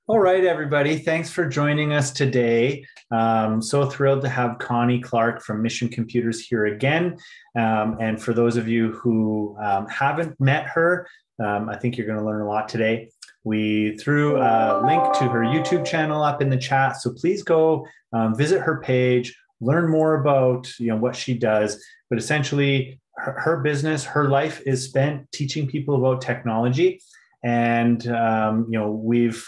All right, everybody. Thanks for joining us today. So thrilled to have Connie Clark from Mission Computers here again. And for those of you who haven't met her, I think you're going to learn a lot today. We threw a link to her YouTube channel up in the chat, so please go visit her page, learn more about what she does. But essentially, her business, her life is spent teaching people about technology. And we've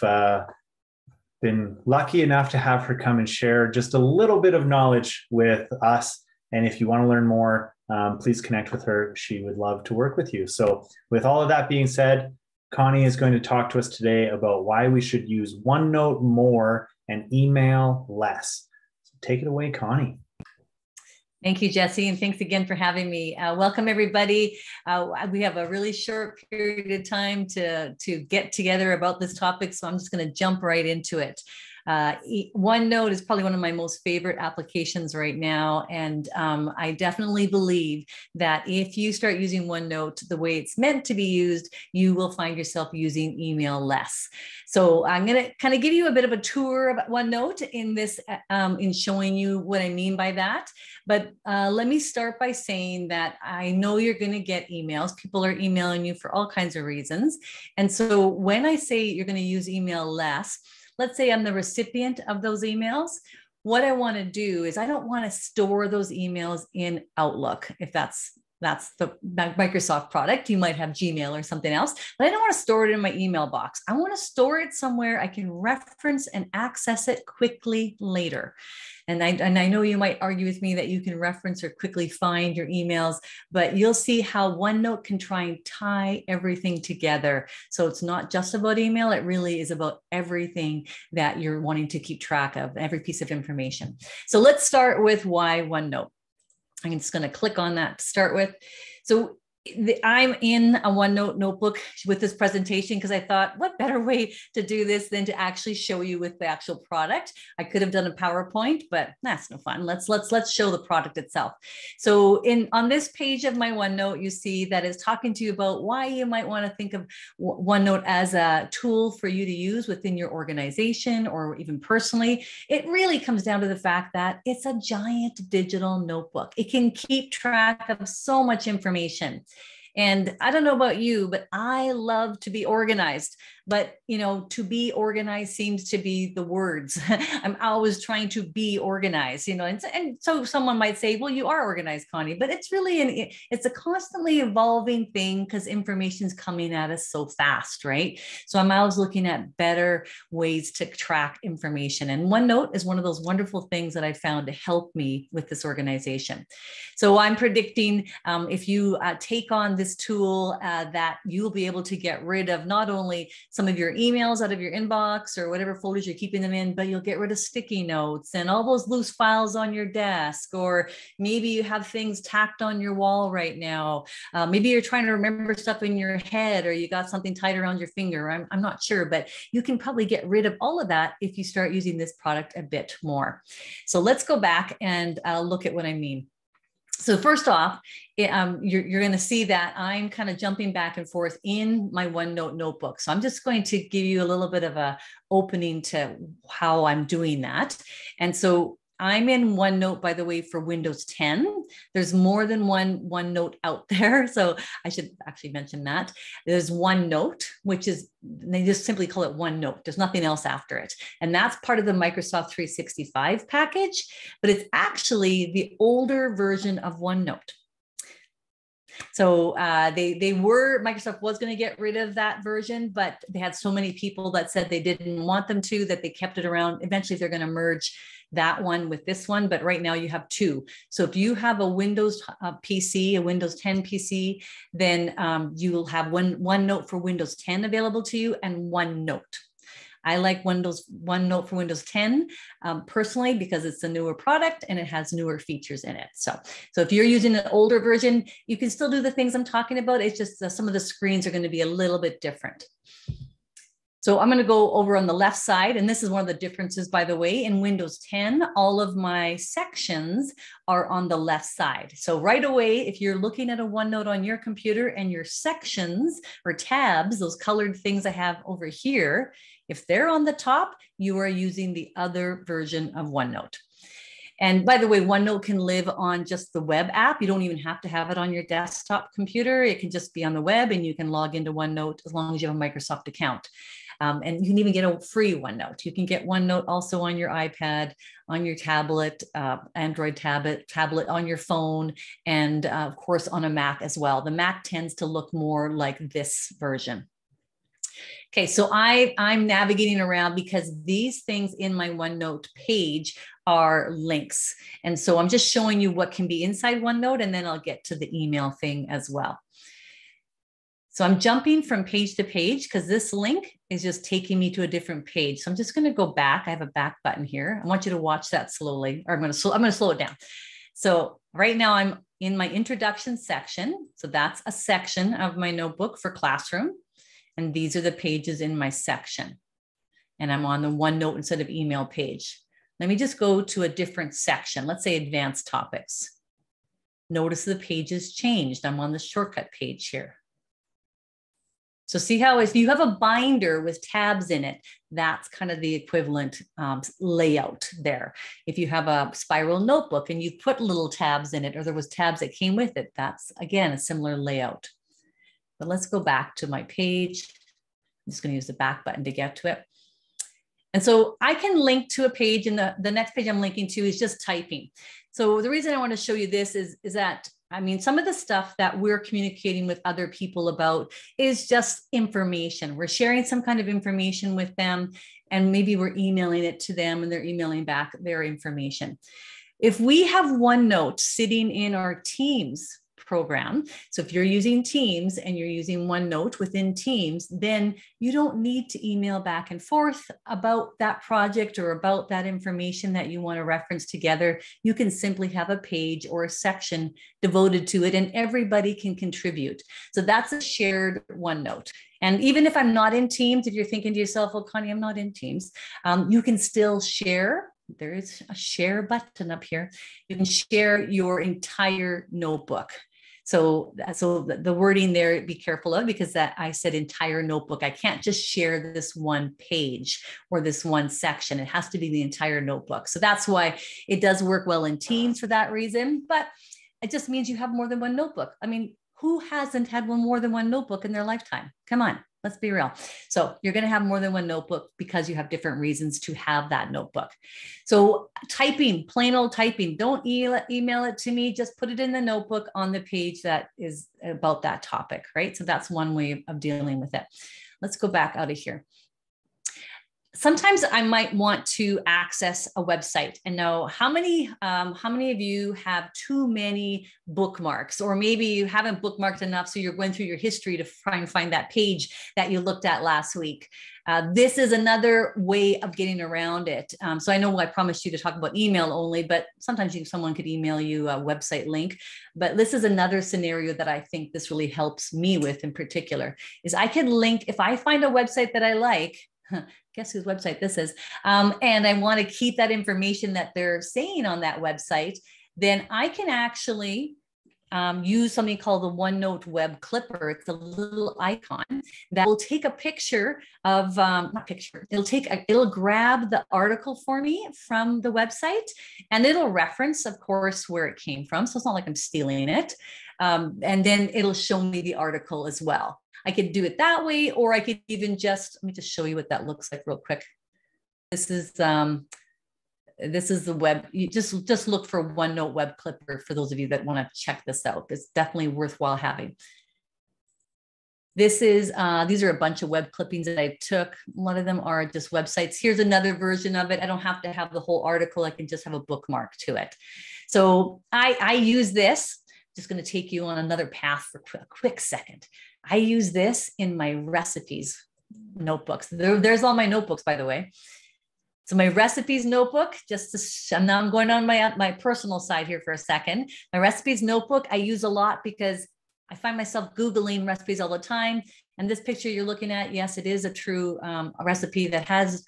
been lucky enough to have her come and share just a little bit of knowledge with us. And if you want to learn more, please connect with her. She would love to work with you. So with all of that being said, Connie is going to talk to us today about why we should use OneNote more and email less. So take it away, Connie. Thank you, Jesse, and thanks again for having me. Welcome, everybody. We have a really short period of time to get together about this topic, so I'm just going to jump right into it. OneNote is probably one of my most favorite applications right now, and I definitely believe that if you start using OneNote the way it's meant to be used, you will find yourself using email less. So I'm going to kind of give you a bit of a tour of OneNote in this, in showing you what I mean by that. But let me start by saying that I know you're going to get emails. People are emailing you for all kinds of reasons. And so when I say you're going to use email less, let's say I'm the recipient of those emails. What I want to do is I don't want to store those emails in Outlook, if that's the Microsoft product. You might have Gmail or something else, but I don't want to store it in my email box. I want to store it somewhere I can reference and access it quickly later. And I know you might argue with me that you can reference or quickly find your emails, but you'll see how OneNote can try and tie everything together. So it's not just about email, it really is about everything that you're wanting to keep track of, every piece of information. So let's start with why OneNote. I'm just going to click on that to start with. So I'm in a OneNote notebook with this presentation because I thought, what better way to do this than to actually show you with the actual product? I could have done a PowerPoint, but that's no fun. Let's show the product itself. So on this page of my OneNote, you see that it's talking to you about why you might want to think of OneNote as a tool for you to use within your organization or even personally. It really comes down to the fact that it's a giant digital notebook. It can keep track of so much information. And I don't know about you, but I love to be organized. But, to be organized seems to be the words. I'm always trying to be organized, and so someone might say, well, you are organized, Connie, but it's really, it's a constantly evolving thing because information's coming at us so fast, right? So I'm always looking at better ways to track information. And OneNote is one of those wonderful things that I found to help me with this organization. So I'm predicting if you take on this tool that you'll be able to get rid of not only some of your emails out of your inbox or whatever folders you're keeping them in, but you'll get rid of sticky notes and all those loose files on your desk, or maybe you have things tacked on your wall right now. Maybe you're trying to remember stuff in your head, or you got something tied around your finger. I'm not sure, but you can probably get rid of all of that if you start using this product a bit more. So let's go back and look at what I mean. So first off, you're going to see that I'm kind of jumping back and forth in my OneNote notebook. So I'm just going to give you a little bit of a opening to how I'm doing that. And so I'm in OneNote, by the way, for Windows 10. There's more than one OneNote out there. So I should actually mention that. There's OneNote, which is, they just simply call it OneNote. There's nothing else after it. And that's part of the Microsoft 365 package, but it's actually the older version of OneNote. So Microsoft was going to get rid of that version, but they had so many people that said they didn't want them to, that they kept it around. Eventually they're going to merge that one with this one, but right now you have two. So if you have a Windows PC, a Windows 10 PC, then you will have OneNote for Windows 10 available to you and OneNote. I like OneNote for Windows 10 personally because it's a newer product and it has newer features in it. So if you're using an older version, you can still do the things I'm talking about. It's just some of the screens are going to be a little bit different. So I'm going to go over on the left side, and this is one of the differences, by the way. In Windows 10, all of my sections are on the left side. So right away, if you're looking at a OneNote on your computer and your sections or tabs, those colored things I have over here, if they're on the top, you are using the other version of OneNote. And by the way, OneNote can live on just the web app. You don't even have to have it on your desktop computer. It can just be on the web, and you can log into OneNote as long as you have a Microsoft account. And you can even get a free OneNote. You can get OneNote also on your iPad, on your tablet, Android tablet, on your phone, and of course on a Mac as well. The Mac tends to look more like this version. Okay, so I'm navigating around because these things in my OneNote page are links. And so I'm just showing you what can be inside OneNote, and then I'll get to the email thing as well. So I'm jumping from page to page because this link is just taking me to a different page. So I'm just going to go back. I have a back button here. I want you to watch that slowly, or I'm going to slow it down. So right now I'm in my introduction section. So that's a section of my notebook for classroom. And these are the pages in my section. And I'm on the OneNote instead of email page. Let me just go to a different section. Let's say advanced topics. Notice the page has changed. I'm on the shortcut page here. So see how if you have a binder with tabs in it, that's kind of the equivalent layout there. If you have a spiral notebook and you've put little tabs in it, or there was tabs that came with it, that's again a similar layout. But let's go back to my page. I'm just going to use the back button to get to it. And so I can link to a page, and the next page I'm linking to is just typing. So the reason I want to show you this is that, I mean, some of the stuff that we're communicating with other people about is just information. We're sharing some kind of information with them, and maybe we're emailing it to them and they're emailing back their information. If we have OneNote sitting in our Teams program, so if you're using Teams and you're using OneNote within Teams, then you don't need to email back and forth about that project or about that information that you want to reference together. You can simply have a page or a section devoted to it, and everybody can contribute. So that's a shared OneNote. And even if I'm not in Teams, if you're thinking to yourself, well, Connie, I'm not in Teams, you can still share. There is a share button up here. You can share your entire notebook. So the wording there, be careful of, because that I said entire notebook. I can't just share this one page or this one section. It has to be the entire notebook. So that's why it does work well in Teams for that reason. But it just means you have more than one notebook. I mean, who hasn't had more than one notebook in their lifetime? Come on. Let's be real. So you're going to have more than one notebook because you have different reasons to have that notebook. So typing, plain old typing, don't email it to me. Just put it in the notebook on the page that is about that topic, right? So that's one way of dealing with it. Let's go back out of here. Sometimes I might want to access a website and know how many of you have too many bookmarks, or maybe you haven't bookmarked enough, so you're going through your history to try and find that page that you looked at last week. This is another way of getting around it. So I know I promised you to talk about email only, but sometimes someone could email you a website link. But this is another scenario that I think this really helps me with in particular, is I can link, if I find a website that I like, guess whose website this is, and I want to keep that information that they're saying on that website, then I can actually use something called the OneNote web clipper. It's a little icon that will take a picture of, it'll grab the article for me from the website, and it'll reference, of course, where it came from. So it's not like I'm stealing it. And then it'll show me the article as well. I could do it that way, or I could even just, let me just show you what that looks like real quick. This is the web. You just look for OneNote web clipper for those of you that want to check this out. It's definitely worthwhile having. These are a bunch of web clippings that I took. A lot of them are just websites. Here's another version of it. I don't have to have the whole article. I can just have a bookmark to it. So I use this. Just going to take you on another path for a quick second. I use this in my recipes notebooks. There's all my notebooks, by the way. So my recipes notebook, now I'm going on my personal side here for a second. My recipes notebook I use a lot because I find myself Googling recipes all the time. And this picture you're looking at, yes, it is a true a recipe that has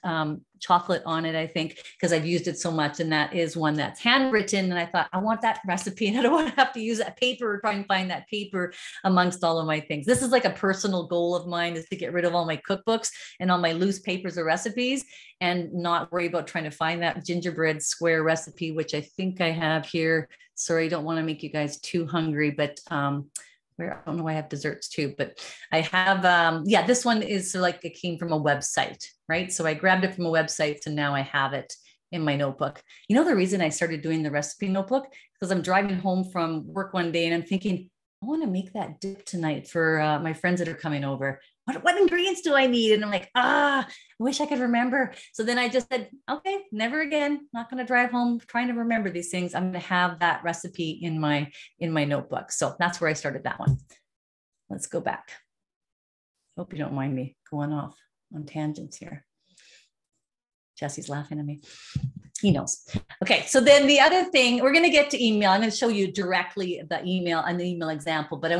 chocolate on it, I think, because I've used it so much. And that is one that's handwritten. And I thought, I want that recipe and I don't want to have to use that paper or try and find that paper amongst all of my things. This is like a personal goal of mine, is to get rid of all my cookbooks and all my loose papers or recipes and not worry about trying to find that gingerbread square recipe, which I think I have here. Sorry, I don't want to make you guys too hungry, but where I don't know why I have desserts too, but I have, yeah, this one is like it came from a website, right? So I grabbed it from a website and now I have it in my notebook. You know, the reason I started doing the recipe notebook, because I'm driving home from work one day and I'm thinking, I want to make that dip tonight for my friends that are coming over. What ingredients do I need? And I'm like, I wish I could remember. So then I just said, okay, never again. Not going to drive home trying to remember these things. I'm going to have that recipe in my notebook. So that's where I started that one. Let's go back. Hope you don't mind me going off on tangents here. Jesse's laughing at me. He knows. Okay, so then the other thing, we're going to get to email. I'm going to show you directly the email and the email example, but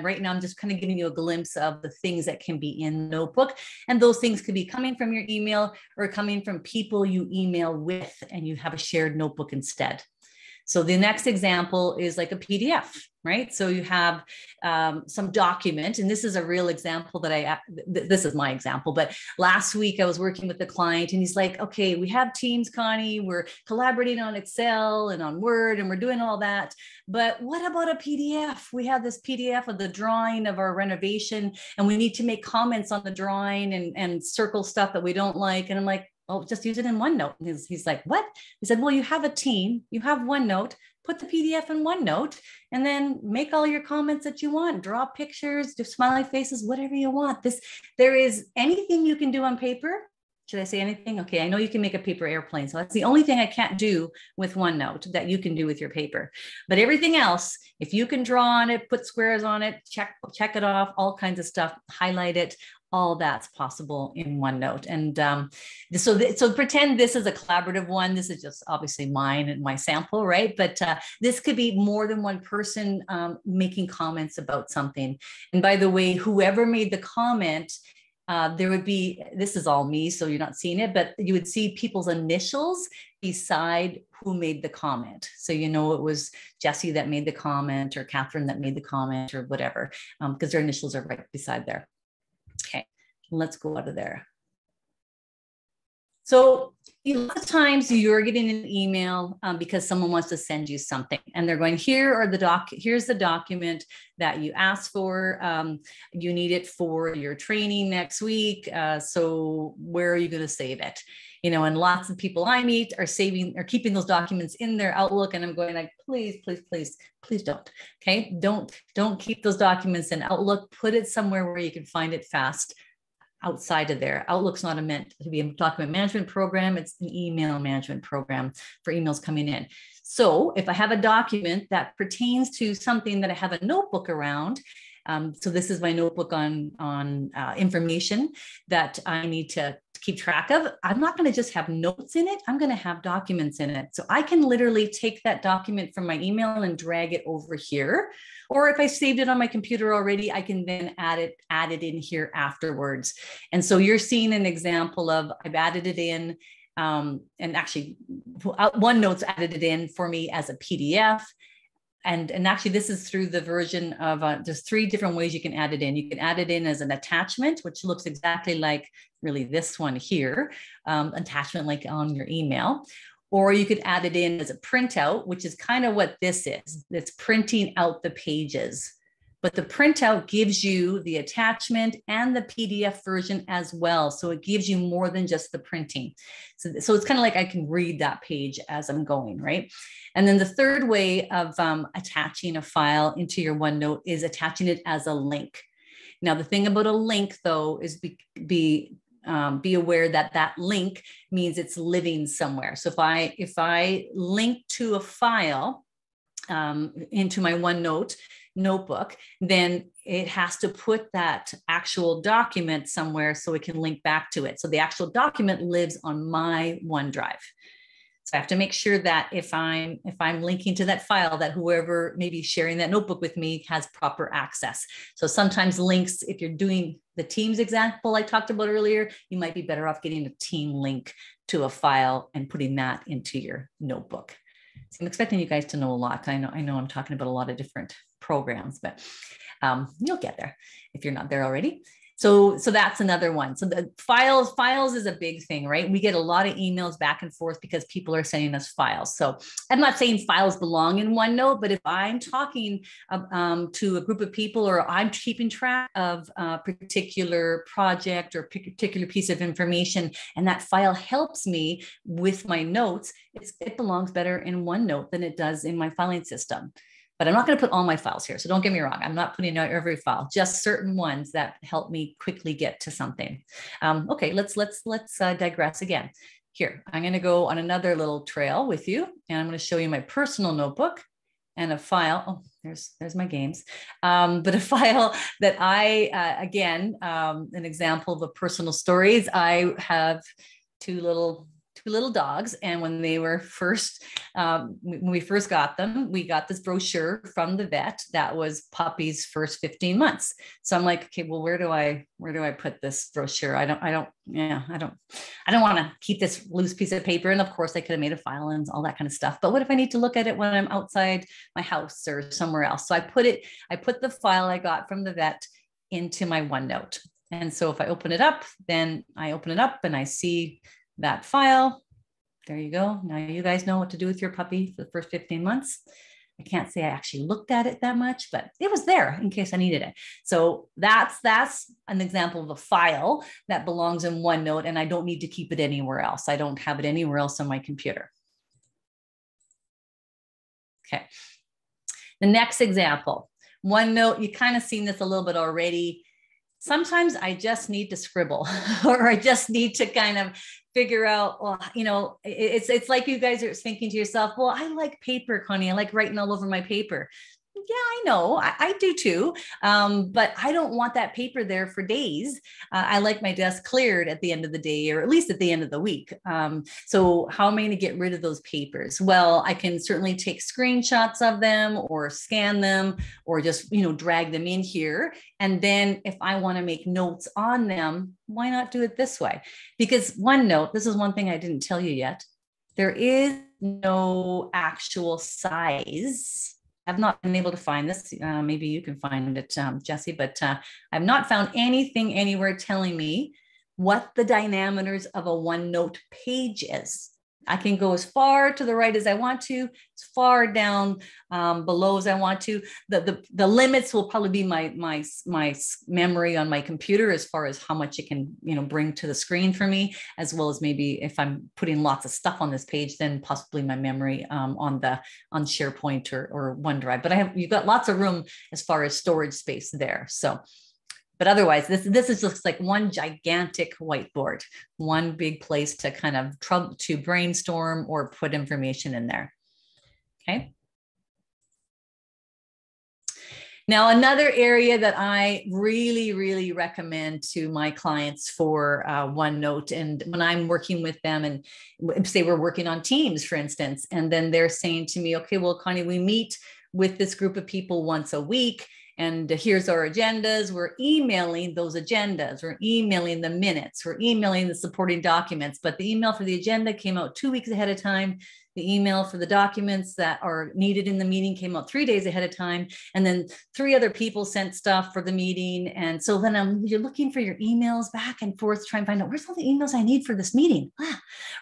right now I'm just kind of giving you a glimpse of the things that can be in the notebook. And those things could be coming from your email or coming from people you email with, and you have a shared notebook instead. So the next example is like a PDF, right? So you have some document, and this is a real example that this is my example, but last week I was working with the client and he's like, okay, we have Teams, Connie, we're collaborating on Excel and on Word and we're doing all that, but what about a PDF? We have this PDF of the drawing of our renovation and we need to make comments on the drawing and circle stuff that we don't like. And I'm like, oh, just use it in OneNote. And he's like, what? He said, well, you have a team, you have OneNote, put the PDF in OneNote, and then make all your comments that you want, draw pictures, do smiley faces, whatever you want. There is anything you can do on paper. Should I say anything? Okay, I know you can make a paper airplane. So that's the only thing I can't do with OneNote that you can do with your paper. But everything else, if you can draw on it, put squares on it, check it off, all kinds of stuff, highlight it, all that's possible in OneNote. And so pretend this is a collaborative one. This is just obviously mine and my sample, right? But this could be more than one person making comments about something. And by the way, whoever made the comment, there would be, this is all me, so you're not seeing it, but you would see people's initials beside who made the comment. So, you know, it was Jesse that made the comment or Catherine that made the comment or whatever, because their initials are right beside there. Okay, let's go out of there. So a lot of times you're getting an email because someone wants to send you something and they're going, here's the document that you asked for. You need it for your training next week. So where are you going to save it? You know, and lots of people I meet are keeping those documents in their Outlook. And I'm going like, please, please, please, please don't. Okay. Don't keep those documents in Outlook. Put it somewhere where you can find it fast outside of there. Outlook's not meant to be a document management program. It's an email management program for emails coming in. So if I have a document that pertains to something that I have a notebook around, so this is my notebook on information that I need to keep track of. I'm not going to just have notes in it. I'm going to have documents in it. So I can literally take that document from my email and drag it over here. Or if I saved it on my computer already, I can then add it in here afterwards. And so you're seeing an example of I've added it in. And actually, OneNote's added it in for me as a PDF. And actually, this is through the version of, there's 3 different ways you can add it in. You can add it in as an attachment, which looks exactly like really this one here, attachment like on your email. Or you could add it in as a printout, which is kind of what this is. It's printing out the pages. But the printout gives you the attachment and the PDF version as well. So it gives you more than just the printing. So it's kind of like I can read that page as I'm going, right? And then the third way of attaching a file into your OneNote is attaching it as a link. Now, the thing about a link, though, is be aware that that link means it's living somewhere. So if I link to a file into my OneNote notebook, then it has to put that actual document somewhere so it can link back to it. So the actual document lives on my OneDrive. So I have to make sure that if I'm linking to that file, that whoever may be sharing that notebook with me has proper access. So sometimes links, if you're doing the Teams example I talked about earlier, you might be better off getting a team link to a file and putting that into your notebook. So I'm expecting you guys to know a lot. I know I'm talking about a lot of different programs, but you'll get there if you're not there already. So that's another one. So the files is a big thing, right? We get a lot of emails back and forth because people are sending us files. So I'm not saying files belong in OneNote, but if I'm talking to a group of people, or I'm keeping track of a particular project or particular piece of information, and that file helps me with my notes, it belongs better in OneNote than it does in my filing system. But I'm not going to put all my files here. So don't get me wrong. I'm not putting out every file, just certain ones that help me quickly get to something. Okay, let's digress again. Here, I'm going to go on another little trail with you, and I'm going to show you my personal notebook and a file. Oh, there's my games. But a file that I, again, an example of a personal stories. I have two little dogs, and when they were first when we first got them, we got this brochure from the vet that was puppy's first 15 months. So I'm like, okay, well, where do I put this brochure? I don't want to keep this loose piece of paper. And of course I could have made a file and all that kind of stuff, but what if I need to look at it when I'm outside my house or somewhere else? So I put the file I got from the vet into my OneNote. And so if I open it up, then I open it up and I see that file. There you go. Now you guys know what to do with your puppy for the first 15 months. I can't say I actually looked at it that much, but it was there in case I needed it. So that's an example of a file that belongs in OneNote, and I don't need to keep it anywhere else. I don't have it anywhere else on my computer. Okay. The next example, OneNote, you kind of seen this a little bit already. Sometimes I just need to scribble or I just need to kind of figure out, well, it's like you guys are thinking to yourself, well, I like paper, Connie. I like writing all over my paper. Yeah, I know. I do too. But I don't want that paper there for days. I like my desk cleared at the end of the day, or at least at the end of the week. So how am I going to get rid of those papers? Well, I can certainly take screenshots of them or scan them or just, drag them in here. And then if I want to make notes on them, why not do it this way? Because OneNote, this is one thing I didn't tell you yet. There is no actual size. I've not been able to find this. Maybe you can find it, Jesse, but I've not found anything anywhere telling me what the diameters of a OneNote page is. I can go as far to the right as I want to, as far down below as I want to. The limits will probably be my memory on my computer as far as how much it can bring to the screen for me, as well as maybe if I'm putting lots of stuff on this page, then possibly my memory on SharePoint or OneDrive. But you've got lots of room as far as storage space there. So. But otherwise, this is just like one gigantic whiteboard, one big place to kind of to brainstorm or put information in there. Okay. Now, another area that I really, really recommend to my clients for OneNote, and when I'm working with them and say we're working on Teams, for instance, and then they're saying to me, okay, well, Connie, we meet with this group of people once a week. And here's our agendas. We're emailing those agendas. We're emailing the minutes. We're emailing the supporting documents. But the email for the agenda came out 2 weeks ahead of time. The email for the documents that are needed in the meeting came out 3 days ahead of time. And then 3 other people sent stuff for the meeting. And so then you're looking for your emails back and forth, trying to find out where's all the emails I need for this meeting,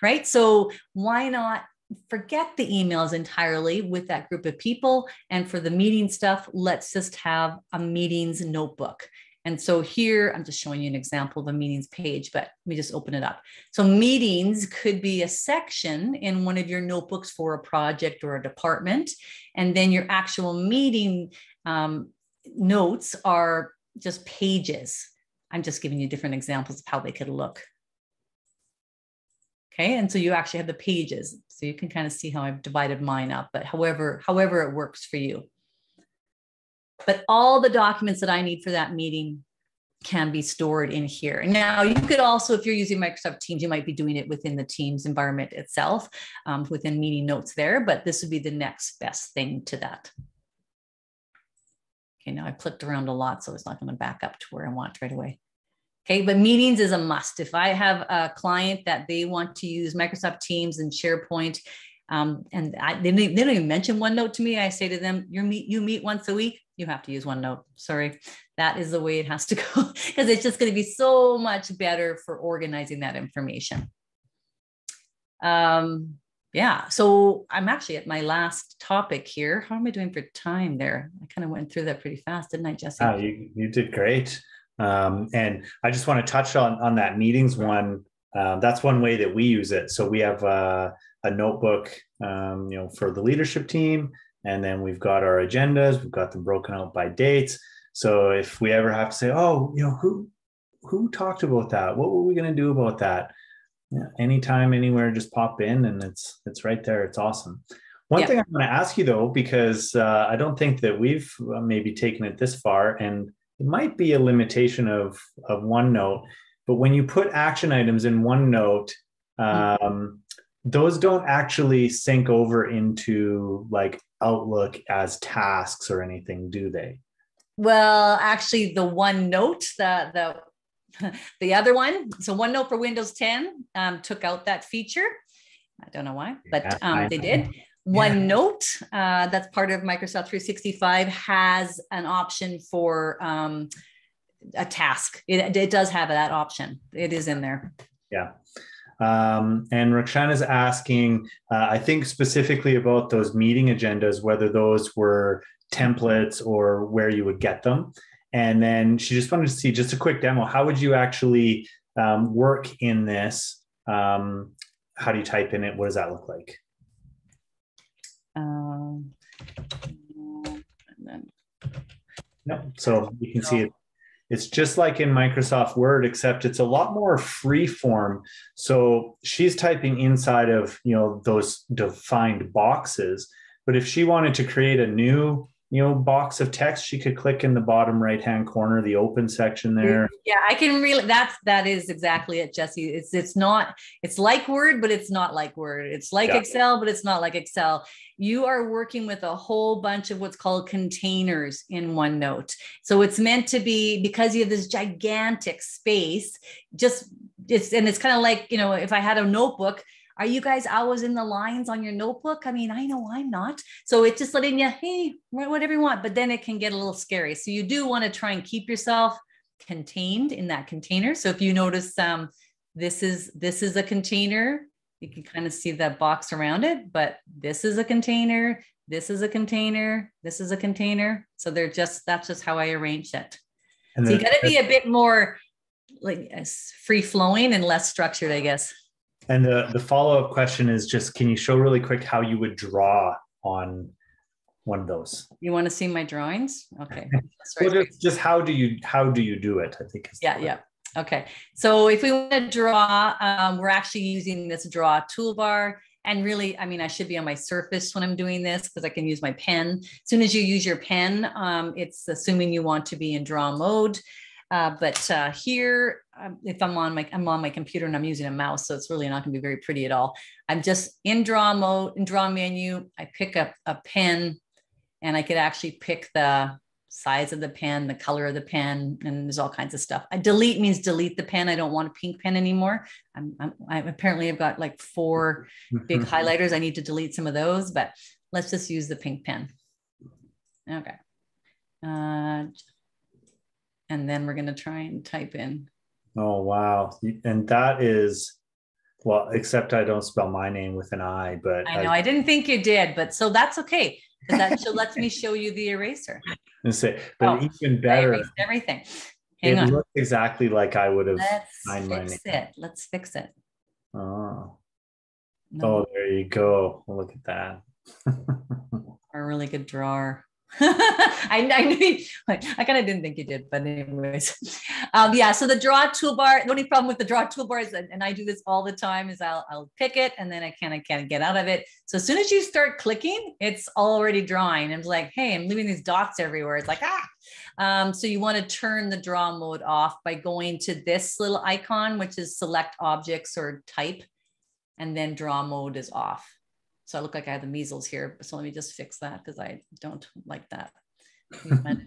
right? So why not forget the emails entirely with that group of people? And for the meeting stuff, let's just have a meetings notebook. And so here, I'm just showing you an example of a meetings page, but let me just open it up. So meetings could be a section in one of your notebooks for a project or a department. And then your actual meeting notes are just pages. I'm just giving you different examples of how they could look. Okay, and so you actually have the pages. So you can kind of see how I've divided mine up, but however it works for you. But all the documents that I need for that meeting can be stored in here. Now, you could also, if you're using Microsoft Teams, you might be doing it within the Teams environment itself, within meeting notes there, but this would be the next best thing to that. Okay, now I clicked around a lot, so it's not going to back up to where I want right away. Okay, but meetings is a must. If I have a client that they want to use Microsoft Teams and SharePoint, and they don't even mention OneNote to me, I say to them, you meet once a week, you have to use OneNote. Sorry, that is the way it has to go, because it's just going to be so much better for organizing that information. Yeah, so I'm actually at my last topic here. How am I doing for time there? I kind of went through that pretty fast, didn't I, Jesse? Oh, you did great. And I just want to touch on that meetings one. That's one way that we use it. So we have a notebook, for the leadership team, and then we've got our agendas. We've got them broken out by dates. So if we ever have to say, oh, who talked about that? What were we going to do about that? Yeah, anytime, anywhere, just pop in, and it's right there. It's awesome. One thing I'm going to ask you though, because I don't think that we've maybe taken it this far, and it might be a limitation of OneNote, but when you put action items in OneNote, those don't actually sync over into like Outlook as tasks or anything, do they? Well, actually, the OneNote, the other one, so OneNote for Windows 10 took out that feature. I don't know why, but they did. OneNote, that's part of Microsoft 365, has an option for a task. It does have that option. It is in there. Yeah. And Roxana's asking, I think specifically about those meeting agendas, whether those were templates or where you would get them. And then she just wanted to see just a quick demo. How would you actually work in this? How do you type in it? What does that look like? So you can see it. It's just like in Microsoft Word, except it's a lot more free form. So she's typing inside of those defined boxes. But if she wanted to create a new box of text, she could click in the bottom right-hand corner, the open section there. Yeah, I can really, that is exactly it, Jesse. It's like Word, but it's not like Word. It's like Excel, but it's not like Excel. You are working with a whole bunch of what's called containers in OneNote. So it's meant to be, because you have this gigantic space, it's kind of like, if I had a notebook, are you guys always in the lines on your notebook? I mean, I know I'm not. So it's just letting you, hey, write whatever you want, but then it can get a little scary. So you do want to try and keep yourself contained in that container. So if you notice, this is a container, you can kind of see that box around it, but this is a container, this is a container, this is a container. So that's just how I arranged it. And so you got to be a bit more like free flowing and less structured, I guess. And the follow-up question is just, can you show really quick how you would draw on one of those? You want to see my drawings? Okay. Well, just how do you do it? I think. Yeah. Okay. So if we want to draw, we're actually using this draw toolbar. And really, I mean, I should be on my Surface when I'm doing this because I can use my pen. As soon as you use your pen, it's assuming you want to be in draw mode. But here, if I'm on my computer and I'm using a mouse, so it's really not going to be very pretty at all. I'm just in draw mode, in draw menu. I pick up a pen, and I could actually pick the size of the pen, the color of the pen, and there's all kinds of stuff. Delete means delete the pen. I don't want a pink pen anymore. I apparently have got like 4 big highlighters. I need to delete some of those, but let's just use the pink pen. Okay. And then we're going to try and type in. Oh, wow. And that is, well, except I don't spell my name with an I, but. I know, I didn't think you did, but so that's okay. That lets me show you the eraser. But even better. I erased everything. Hang on. It looks exactly like I would have signed my name. Let's fix it. Oh. No. Oh, there you go. Look at that. A really good drawer. I knew I kind of didn't think you did, but anyways, yeah. So the draw toolbar. The only problem with the draw toolbar is, and I do this all the time, is I'll pick it and then I can't get out of it. So as soon as you start clicking, it's already drawing. I'm like, hey, I'm leaving these dots everywhere. It's like so you want to turn the draw mode off by going to this little icon, which is select objects or type, and then draw mode is off. So I look like I have the measles here. So let me just fix that because I don't like that.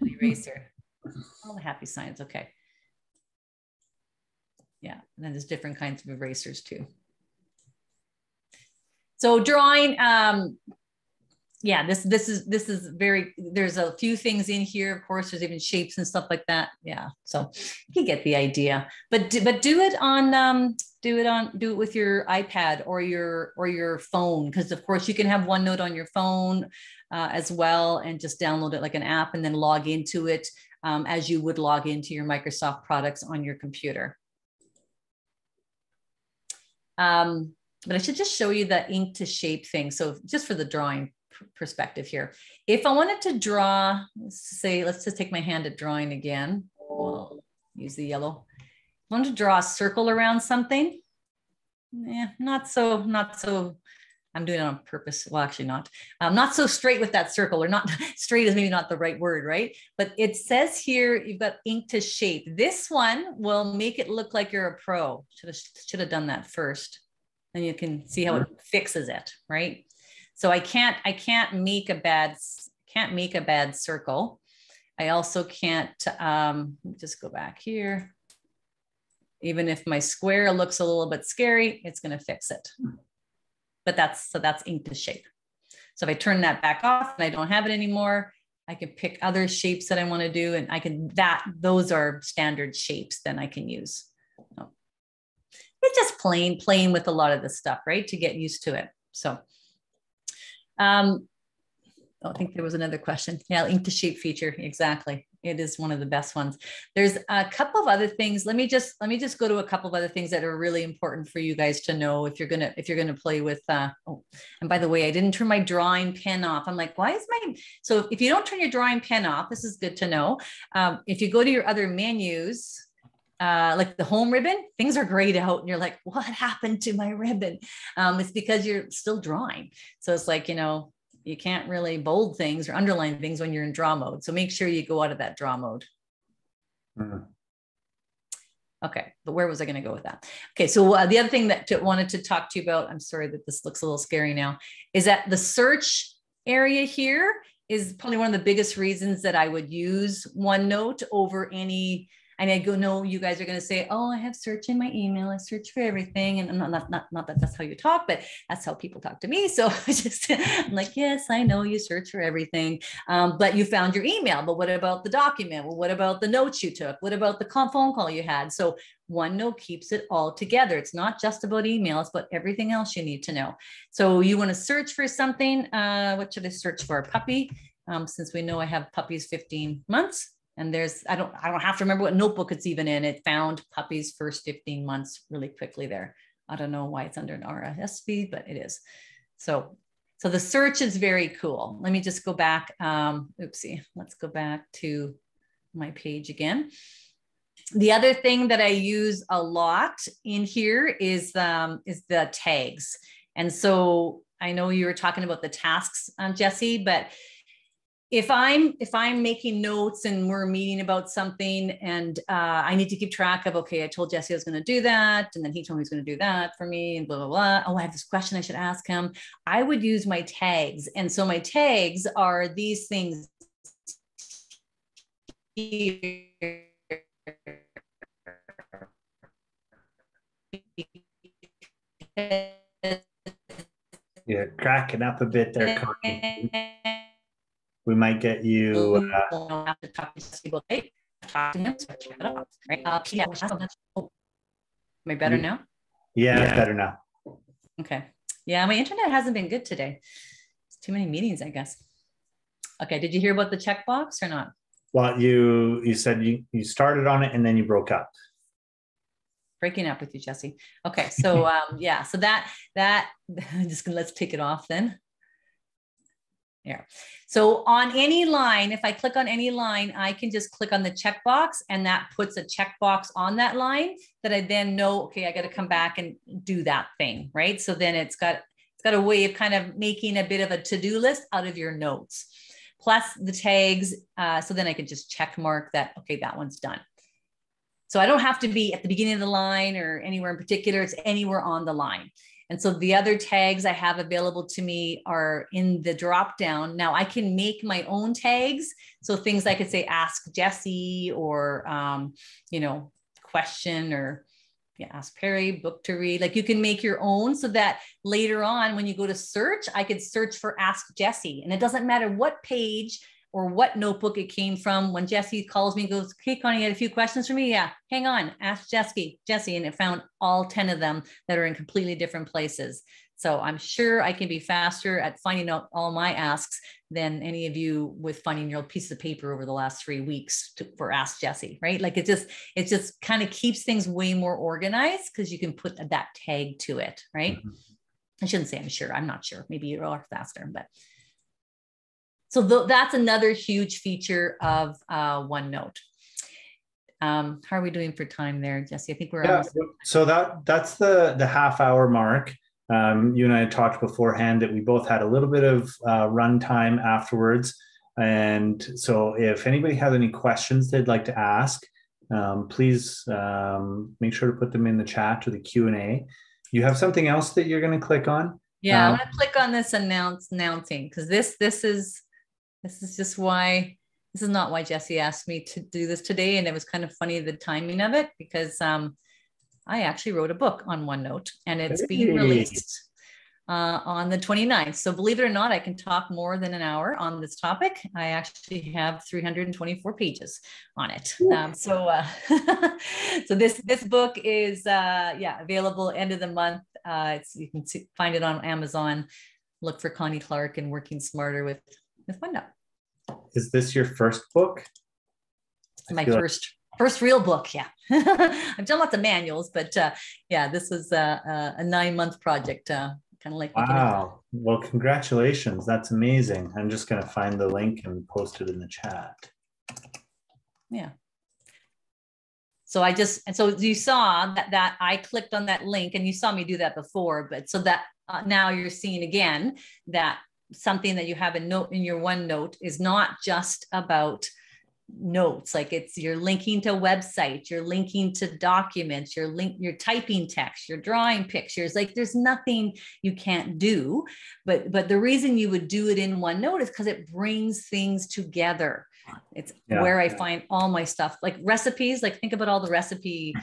Eraser. All the happy signs. Okay. Yeah. And then there's different kinds of erasers too. So drawing, yeah, this is very, there's a few things in here. Of course, there's even shapes and stuff like that. Yeah. So you get the idea, but do it on, do it with your iPad or your phone. Because of course you can have OneNote on your phone as well, and just download it like an app and then log into it as you would log into your Microsoft products on your computer. But I should just show you the ink to shape thing. So just for the drawing perspective here, if I wanted to draw, let's just take my hand at drawing again. We'll use the yellow. I want to draw a circle around something. Yeah, not so. I'm doing it on purpose. Well, actually not. Not so straight with that circle, or not straight is maybe not the right word, right? But it says here, you've got ink to shape. This one will make it look like you're a pro. Should have done that first. Then you can see how it fixes it, right? So I can't make a bad circle. I also can't, just go back here. Even if my square looks a little bit scary, it's going to fix it. But that's ink to shape. So if I turn that back off and I don't have it anymore, I can pick other shapes that I want to do, and those are standard shapes then I can use. It's just playing with a lot of this stuff, right? To get used to it. So, I think there was another question. Yeah, ink to shape feature. Exactly. It is one of the best ones. There's a couple of other things. Let me just go to a couple of other things that are really important for you guys to know if you're gonna play with. Oh, and by the way, I didn't turn my drawing pen off. I'm like, why is my? So if you don't turn your drawing pen off, this is good to know. If you go to your other menus, like the home ribbon, things are grayed out and you're like, what happened to my ribbon? It's because you're still drawing. So it's like, you can't really bold things or underline things when you're in draw mode. So make sure you go out of that draw mode. Okay, but where was I going to go with that? Okay, so the other thing that I wanted to talk to you about, I'm sorry that this looks a little scary now, is that the search area here is probably one of the biggest reasons that I would use OneNote over any. And I go, no, you guys are going to say, oh, I have search in my email. I search for everything. And not that that's how you talk, but that's how people talk to me. So I'm like, yes, I know you search for everything. But you found your email. But what about the document? Well, what about the notes you took? What about the phone call you had? So OneNote keeps it all together. It's not just about emails, but everything else you need to know. So you want to search for something. What should I search for? A puppy. Since we know I have puppies 15 months. And I don't have to remember what notebook it's even in. It found puppies first 15 months really quickly there. I don't know why it's under an RSS feed, but it is. So the search is very cool. Let me just go back. Oopsie, let's go back to my page again. The other thing that I use a lot in here is the tags. And so I know you were talking about the tasks, Jesse, but if I'm making notes and we're meeting about something and I need to keep track of, okay, I told Jesse I was going to do that. And then he told me he's going to do that for me and blah, blah, blah. Oh, I have this question I should ask him. I would use my tags. And so my tags are these things here. You're cracking up a bit there, Connie. We might get you. Have to talk to him. So check it out. Right? Am I better now? Yeah, it's better now. Okay. Yeah, my internet hasn't been good today. It's too many meetings, I guess. Okay. Did you hear about the checkbox or not? Well, you said you started on it and then you broke up. Breaking up with you, Jesse. Okay. So yeah. So that I'm just gonna let's take it off then. Yeah. So on any line, if I click on any line, I can just click on the checkbox, and that puts a checkbox on that line that I then know, okay, I got to come back and do that thing, right? So then it's got a way of kind of making a bit of a to-do list out of your notes, plus the tags. So then I could just check mark that, okay, that one's done. So I don't have to be at the beginning of the line or anywhere in particular. It's anywhere on the line. And so the other tags I have available to me are in the drop down. Now I can make my own tags. So things I could say, ask Jessie, or, question, or ask Perry, book to read. Like you can make your own, so that later on when you go to search, I could search for Ask Jessie. And it doesn't matter what page or what notebook it came from. When Jessie calls me and goes, "Hey, Connie, you had a few questions for me?" Yeah, hang on, ask Jessie. And it found all 10 of them that are in completely different places. So I'm sure I can be faster at finding out all my asks than any of you with finding your piece of paper over the last 3 weeks for Ask Jessie, right? Like it just kind of keeps things way more organized because you can put that tag to it, right? Mm-hmm. I shouldn't say I'm sure. I'm not sure. Maybe you are faster, but. So that's another huge feature of OneNote. How are we doing for time there, Jessie? I think we're almost. So that's the half-hour mark. You and I had talked beforehand that we both had a little bit of run time afterwards. And so if anybody has any questions they'd like to ask, please make sure to put them in the chat or the Q&A. You have something else that you're going to click on? Yeah, I'm going to click on this announcing, because this is just why, this is not why Jessie asked me to do this today. And it was kind of funny, the timing of it, because I actually wrote a book on OneNote, and it's being released on the 29th. So believe it or not, I can talk more than an hour on this topic. I actually have 324 pages on it. So this book is available end of the month. You can find it on Amazon. Look for Connie Clark and Working Smarter with OneNote. Is this your first book? My first real book. Yeah. I've done lots of manuals, but this was a 9-month project. Kind of like. Wow. Well, congratulations. That's amazing. I'm just going to find the link and post it in the chat. Yeah. So you saw that I clicked on that link, and you saw me do that before, but so that now you're seeing again that something that you have a note in your OneNote is not just about notes. Like you're linking to websites, you're linking to documents, you're typing text, you're drawing pictures. Like there's nothing you can't do, but the reason you would do it in OneNote is because it brings things together. It's where I find all my stuff, like recipes. Like think about all the recipe.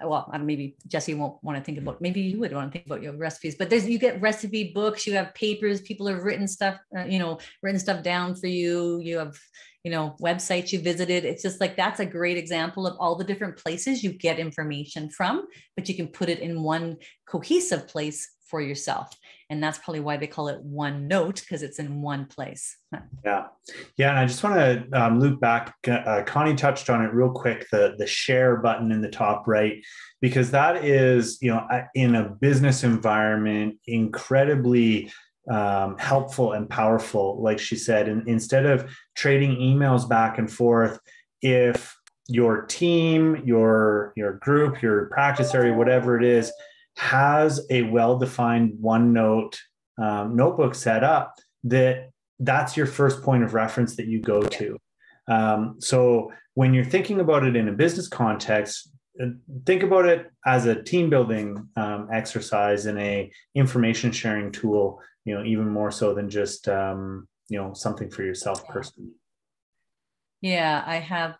Well, maybe Jessie won't want to think about, maybe you would want to think about your recipes, but you get recipe books, you have papers, people have written stuff, written stuff down for you. You have, websites you visited. It's just like, that's a great example of all the different places you get information from, but you can put it in one cohesive place for yourself. And that's probably why they call it OneNote, because it's in one place. Yeah. And I just want to loop back. Connie touched on it real quick, the share button in the top right, because that is, in a business environment, incredibly helpful and powerful. Like she said, and instead of trading emails back and forth, if your team, your group, your practice area, whatever it is, has a well-defined OneNote notebook set up, that's your first point of reference that you go to. So when you're thinking about it in a business context, think about it as a team building exercise and a information sharing tool, even more so than just, something for yourself personally. Yeah, I have,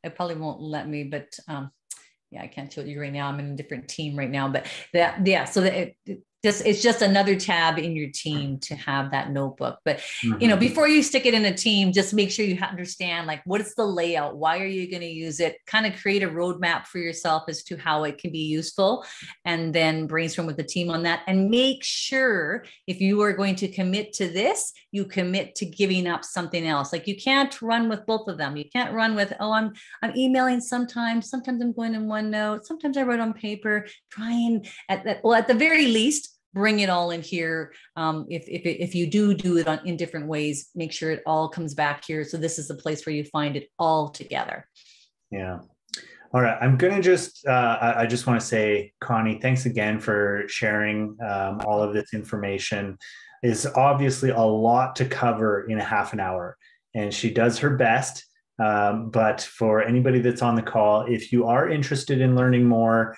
it probably won't let me, but I can't show you right now. I'm in a different team right now, but it's just another tab in your team to have that notebook. But, before you stick it in a team, just make sure you understand, like, what is the layout? Why are you going to use it? Kind of create a roadmap for yourself as to how it can be useful, and then brainstorm with the team on that. And make sure if you are going to commit to this, you commit to giving up something else. Like you can't run with both of them. You can't run with, I'm emailing sometimes I'm going in OneNote, sometimes I write on paper, trying at the very least, bring it all in here. If you do it in different ways, make sure it all comes back here. So this is the place where you find it all together. Yeah. All right. I'm going to I just want to say, Connie, thanks again for sharing all of this information. Is obviously a lot to cover in a half an hour, and she does her best. But for anybody that's on the call, if you are interested in learning more,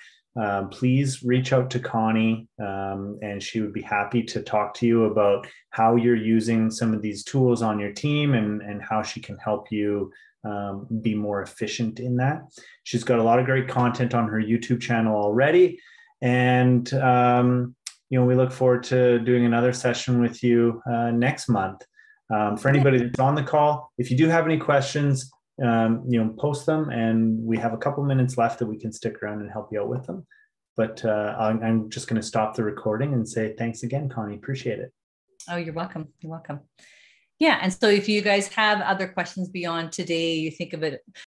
please reach out to Connie, and she would be happy to talk to you about how you're using some of these tools on your team and how she can help you be more efficient in that. She's got a lot of great content on her YouTube channel already. And, we look forward to doing another session with you next month. For anybody that's on the call, if you do have any questions, post them, and we have a couple minutes left that we can stick around and help you out with them. But I'm just going to stop the recording and say thanks again, Connie. Appreciate it. Oh, you're welcome. You're welcome. Yeah. And so if you guys have other questions beyond today, you think of it